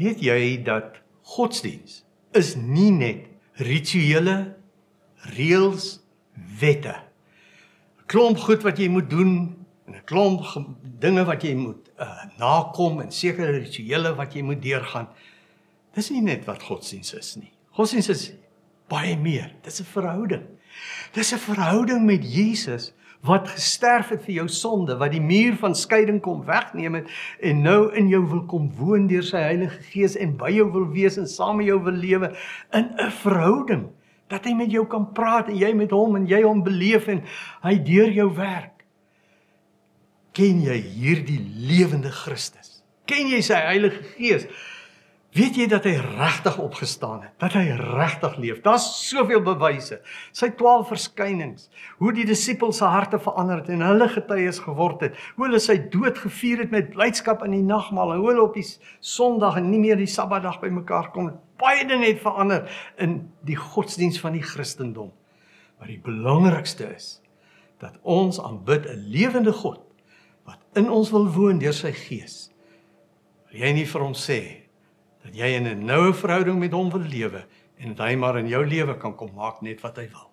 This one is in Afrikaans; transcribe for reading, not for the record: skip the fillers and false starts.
Weet jy dat godsdiens is nie net rituele, reëls, wette. 'n Klomp goed wat jy moet doen, en 'n klomp dinge wat jy moet nakom, en sekere rituele wat jy moet deurgaan. Dis nie net wat godsdiens is nie. Godsdiens is baie meer. Dis 'n verhouding. Dis 'n verhouding met Jesus, wat gesterf het vir jou sonde, wat die muur van skeiding kom wegneem het, en nou in jou wil kom woon deur sy Heilige Gees, en by jou wil wees, en saam met jou wil lewe, in 'n verhouding, dat hy met jou kan praat, en jy met hom, en jy hom beleef, en hy deur jou werk. Ken jy hierdie lewende Christus? Ken jy sy Heilige Gees? Weet jy dat hy regtig opgestaan het? Dat hy regtig leef? Daar's soveel bewyse. Sy 12 verskynings, hoe die disippels se harte verander het, en hulle getuies geword het, hoe hulle sy dood gevier het met blydskap in die nagmaal, en hoe hulle op die Sondag en nie meer die Sabbatdag by mekaar kom. Baie dinge het verander in die godsdiens van die Christendom. Maar die belangrikste is, dat ons aanbid 'n lewende God, wat in ons wil woon deur sy Gees. Wil jy nie vir hom sê, dat jy in 'n noue verhouding met hom wil lewe, en dat hy maar in jou lewe kan kom maak net wat hy wil?